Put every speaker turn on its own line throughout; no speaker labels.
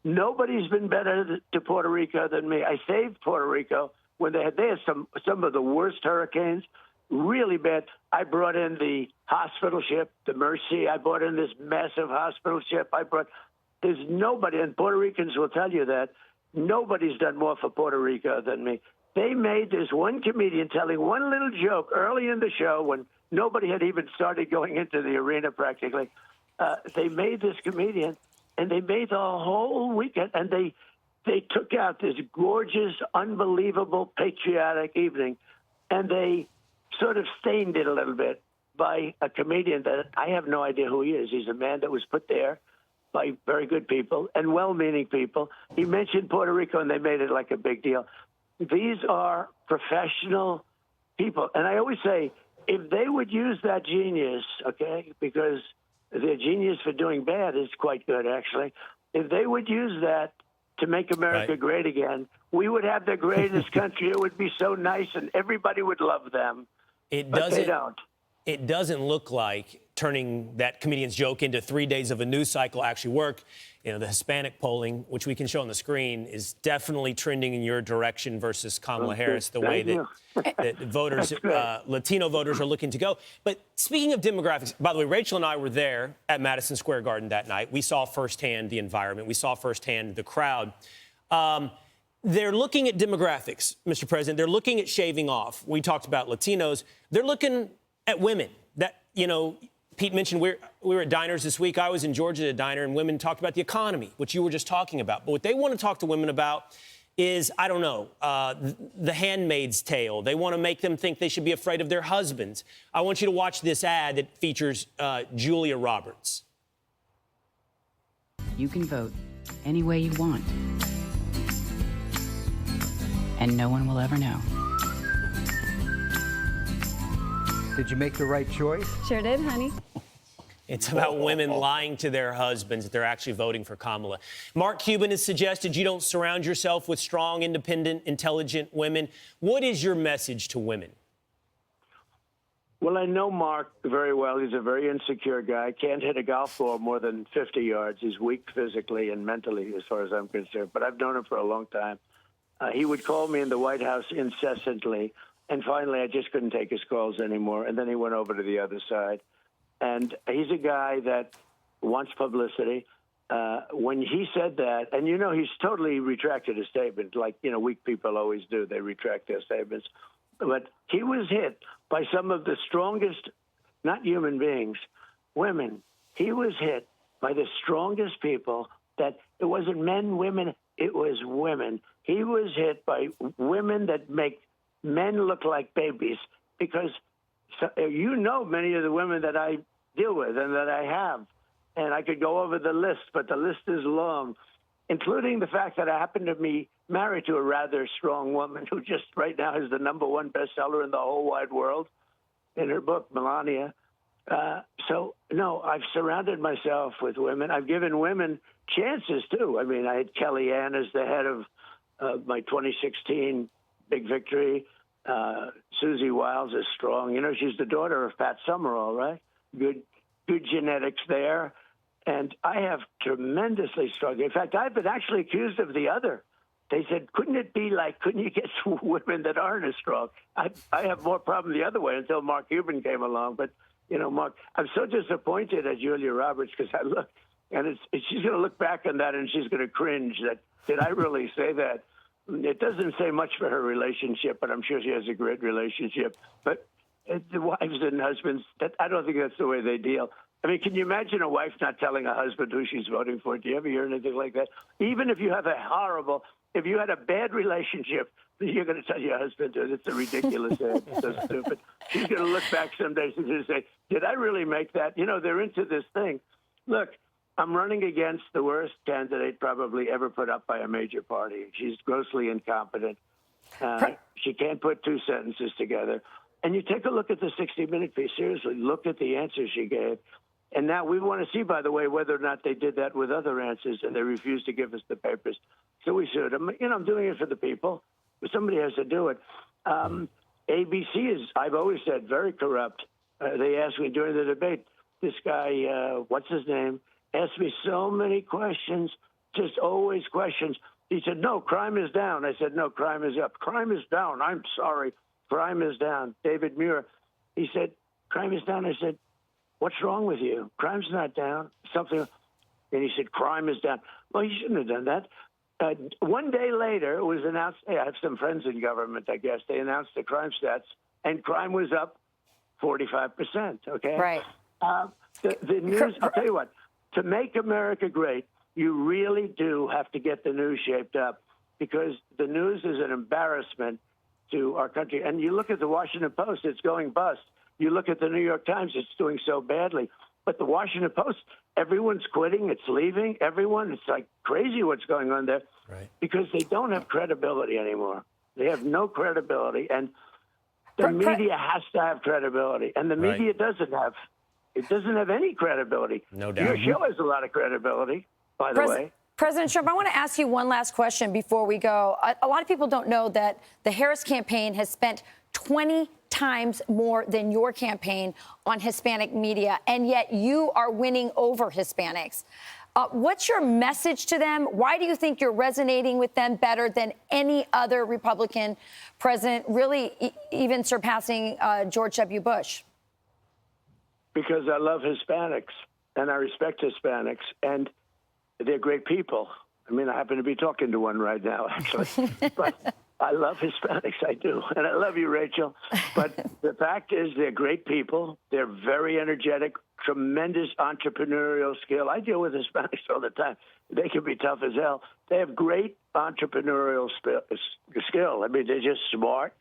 Nobody's been better to Puerto Rico than me. I saved Puerto Rico when they had some of the worst hurricanes, really bad. I brought in the hospital ship, the Mercy. I brought in this massive hospital ship. There's nobody, and Puerto Ricans will tell you that, nobody's done more for Puerto Rico than me. They made this one comedian telling one little joke early in the show when nobody had even started going into the arena practically. They made this comedian, and they made the whole weekend, and they took out this gorgeous, unbelievable, patriotic evening, and they sort of stained it a little bit by a comedian that I have no idea who he is. He's a man that was put there by very good people and well-meaning people. He mentioned Puerto Rico, and they made it like a big deal. These are professional people. And I always say, if they would use that genius, okay, because their genius for doing bad is quite good, actually. If they would use that to make America great again, we would have the greatest country. It would be so nice, and everybody would love them. But they don't.
It doesn't look like turning that comedian's joke into 3 days of a news cycle actually work. You know, the Hispanic polling, which we can show on the screen, is definitely trending in your direction versus Kamala Harris, the way that voters, Latino voters are looking to go. But speaking of demographics, by the way, Rachel and I were there at Madison Square Garden that night. We saw firsthand the environment. We saw firsthand the crowd. They're looking at demographics, Mr. President. They're looking at shaving off. We talked about Latinos. They're looking at women. That, you know, Pete mentioned we were at diners this week. I was in Georgia at a diner, and women talked about the economy, which you were just talking about. But what they want to talk to women about is, I don't know, the Handmaid's Tale. They want to make them think they should be afraid of their husbands. I want you to watch this ad that features Julia Roberts.
You can vote any way you want, and no one will ever know.
Did you make the right choice?
Sure did, honey.
It's about women lying to their husbands that they're actually voting for Kamala. Mark Cuban has suggested you don't surround yourself with strong, independent, intelligent women. What is your message to women?
Well, I know Mark very well. He's a very insecure guy. Can't hit a golf ball more than 50 yards. He's weak physically and mentally, as far as I'm concerned. But I've known him for a long time. He would call me in the White House incessantly. And finally, I just couldn't take his calls anymore. And then he went over to the other side. And he's a guy that wants publicity. When he said that, and, you know, he's totally retracted his statement, like, you know, weak people always do. They retract their statements. But he was hit by some of the strongest, not human beings, women. He was hit by the strongest people that it wasn't men, women, it was women. He was hit by women that make men look like babies, because you know many of the women that I deal with and that I have, and I could go over the list, but the list is long, including the fact that I happen to be married to a rather strong woman who just right now is the #1 bestseller in the whole wide world in her book, Melania. So, no, I've surrounded myself with women. I've given women chances, too. I mean, I had Kellyanne as the head of my 2016 big victory. Susie Wiles is strong. You know, she's the daughter of Pat Summerall, right? Good genetics there. And I have tremendously strong. In fact, I've been actually accused of the other. They said, couldn't you get some women that aren't as strong? I have more problem the other way until Mark Cuban came along. But, you know, Mark, I'm so disappointed at Julia Roberts, because I look, and she's going to look back on that and she's going to cringe that, did I really say that? It doesn't say much for her relationship, but I'm sure she has a great relationship. But the wives and husbands, I don't think that's the way they deal. I mean, can you imagine a wife not telling a husband who she's voting for? Do you ever hear anything like that? Even if you have if you had a bad relationship, you're going to tell your husband, it's a ridiculous ad. It's so stupid. She's going to look back someday and just say, did I really make that? You know, they're into this thing. Look, I'm running against the worst candidate probably ever put up by a major party. She's grossly incompetent. She can't put two sentences together. And you take a look at the 60-minute piece. Seriously, look at the answers she gave. And now we want to see, by the way, whether or not they did that with other answers, and they refused to give us the papers. So we sued them. You know, I'm doing it for the people, but somebody has to do it. ABC is, I've always said, very corrupt. They asked me during the debate, this guy, what's his name, asked me so many questions, just always questions. He said, no, crime is down. I said, no, crime is up. Crime is down. I'm sorry. Crime is down. David Muir, he said, crime is down. I said, what's wrong with you? Crime's not down. Something. And he said, crime is down. Well, you shouldn't have done that. One day later, it was announced. Hey, I have some friends in government, I guess. They announced the crime stats, and crime was up 45%. Okay?
Right.
The news, I'll tell you what, to make America great, you really do have to get the news shaped up, because the news is an embarrassment to our country. And you look at the Washington Post, it's going bust. You look at the New York Times, it's doing so badly. But the Washington Post, everyone's quitting, it's leaving, everyone. It's like crazy what's going on there,
right,
because they don't have credibility anymore. They have no credibility. And the media has to have credibility. And the media doesn't have. It doesn't have any credibility.
No doubt.
Your show has a lot of credibility, by the way.
President Trump, I want to ask you one last question before we go. A lot of people don't know that the Harris campaign has spent 20 times more than your campaign on Hispanic media, and yet you are winning over Hispanics. What's your message to them? Why do you think you're resonating with them better than any other Republican president, really even surpassing George W. Bush?
Because I love Hispanics, and I respect Hispanics, and they're great people. I mean, I happen to be talking to one right now, actually. But I love Hispanics, I do. And I love you, Rachel. But the fact is, they're great people. They're very energetic, tremendous entrepreneurial skill. I deal with Hispanics all the time. They can be tough as hell. They have great entrepreneurial skill. I mean, they're just smart,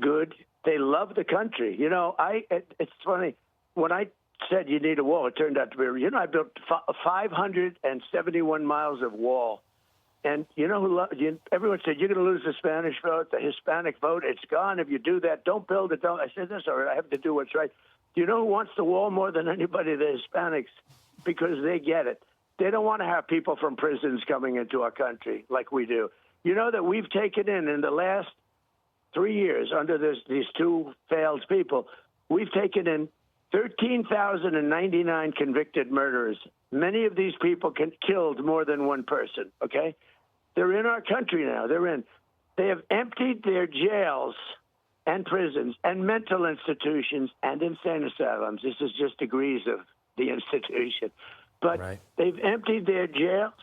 good. They love the country. You know, it's funny. When I said you need a wall, it turned out to be, I built 571 miles of wall. And everyone said, you're going to lose the Spanish vote, the Hispanic vote. It's gone. If you do that, don't build it. Don't. I said, that's all right. I have to do what's right. Do you know who wants the wall more than anybody? The Hispanics, because they get it. They don't want to have people from prisons coming into our country like we do. You know that we've taken in the last 3 years under these two failed people, we've taken in 13,099 convicted murderers. Many of these people killed more than one person, okay? They're in our country now. They have emptied their jails and prisons and mental institutions and insane asylums. This is just degrees of the institution. But they've emptied their jails,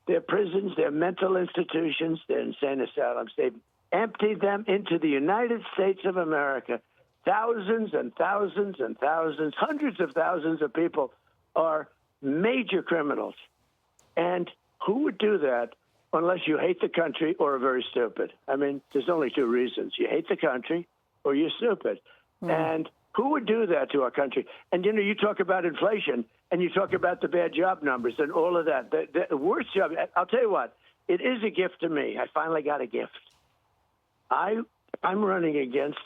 their prisons, their mental institutions, their insane asylums. They've emptied them into the United States of America. Thousands and thousands and thousands, hundreds of thousands of people are major criminals. And who would do that unless you hate the country or are very stupid? I mean, there's only two reasons. You hate the country or you're stupid. And who would do that to our country? And, you talk about inflation and you talk about the bad job numbers and all of that. The worst job, I'll tell you what, it is a gift to me. I finally got a gift. I'm running against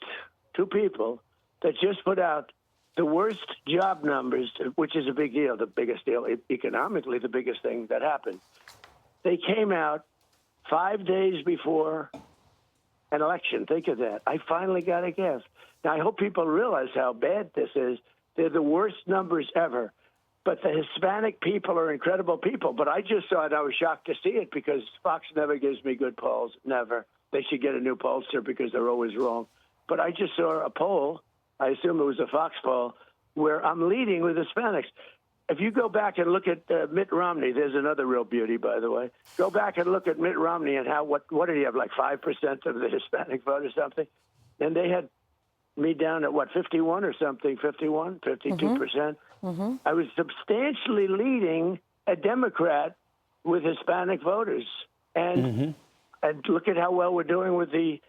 two people that just put out the worst job numbers, which is a big deal, the biggest deal, economically, the biggest thing that happened. They came out 5 days before an election. Think of that. I finally got a gift. Now, I hope people realize how bad this is. They're the worst numbers ever. But the Hispanic people are incredible people. But I just saw it. I was shocked to see it because Fox never gives me good polls. Never. They should get a new pollster because they're always wrong. But I just saw a poll, I assume it was a Fox poll, where I'm leading with Hispanics. If you go back and look at Mitt Romney, there's another real beauty, by the way. Go back and look at Mitt Romney and what did he have, like 5% of the Hispanic vote or something? And they had me down at, 51 or something, 51, 52%. Mm-hmm. I was substantially leading a Democrat with Hispanic voters. And look at how well we're doing with the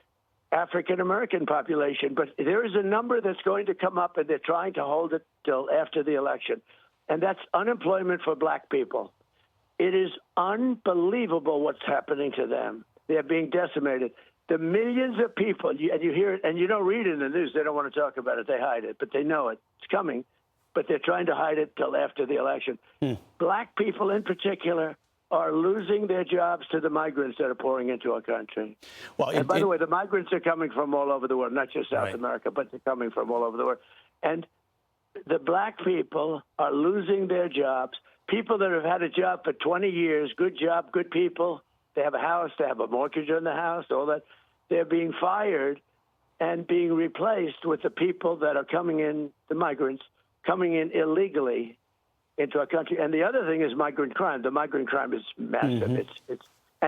African-American population. But there is a number that's going to come up, and they're trying to hold it till after the election, and that's unemployment for black people. It is unbelievable what's happening to them. They're being decimated. The millions of people, and you hear it, and you don't read it in the news. They don't want to talk about it. They hide it, but they know it. It's coming, but they're trying to hide it till after the election. Black people in particular are losing their jobs to the migrants that are pouring into our country. Well, and by the way, the migrants are coming from all over the world, not just South America, but they're coming from all over the world. And the black people are losing their jobs. people that have had a job for 20 years, good job, good people. They have a house, they have a mortgage on the house, all that. They're being fired and being replaced with the people that are coming in, the migrants, coming in illegally into our country. And the other thing is migrant crime. The migrant crime is massive.
Mm-hmm.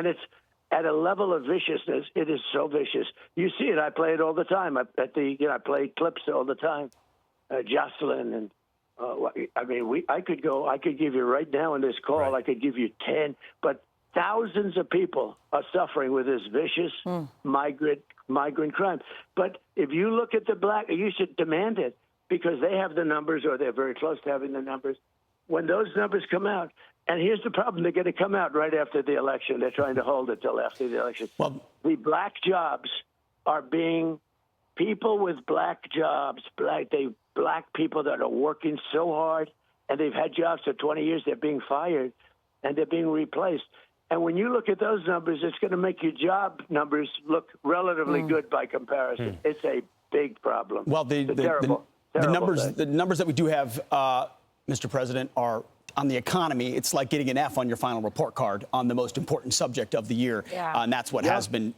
It's at a level of viciousness. It is so vicious. You see it. I play it all the time. I play clips all the time. Jocelyn and I could give you right now in this call. Right. I could give you 10, but thousands of people are suffering with this vicious migrant crime. But if you look at the black, you should demand it because they have the numbers or they're very close to having the numbers. When those numbers come out, and here's the problem, they're going to come out right after the election. They're trying to hold it till after the election. Well, the black jobs are being people with black jobs, black people that are working so hard, and they've had jobs for 20 years. They're being fired, and they're being replaced. And when you look at those numbers, it's going to make your job numbers look relatively good by comparison. It's a big problem.
Well, the numbers that we do have, Mr. President, are on the economy. It's like getting an F on your final report card on the most important subject of the year, and that's what has been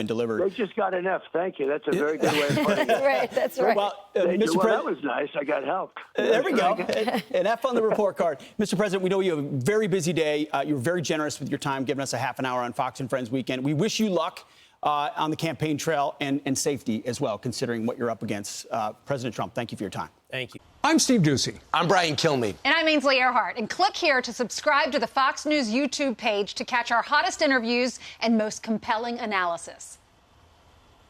delivered.
They just got an F. Thank you. That's a very good way of putting it.
Right, that's right.
Well, Mr. President,
that was nice. I got help.
There we go. An F on the report card. Mr. President, we know you have a very busy day. You were very generous with your time, giving us a half an hour on Fox and Friends Weekend. We wish you luck on the campaign trail and safety as well, considering what you're up against. President Trump, thank you for your time.
Thank you.
I'm Steve Ducey.
I'm Brian Kilmeade.
And I'm Ainsley Earhart. And click here to subscribe to the Fox News YouTube page to catch our hottest interviews and most compelling analysis.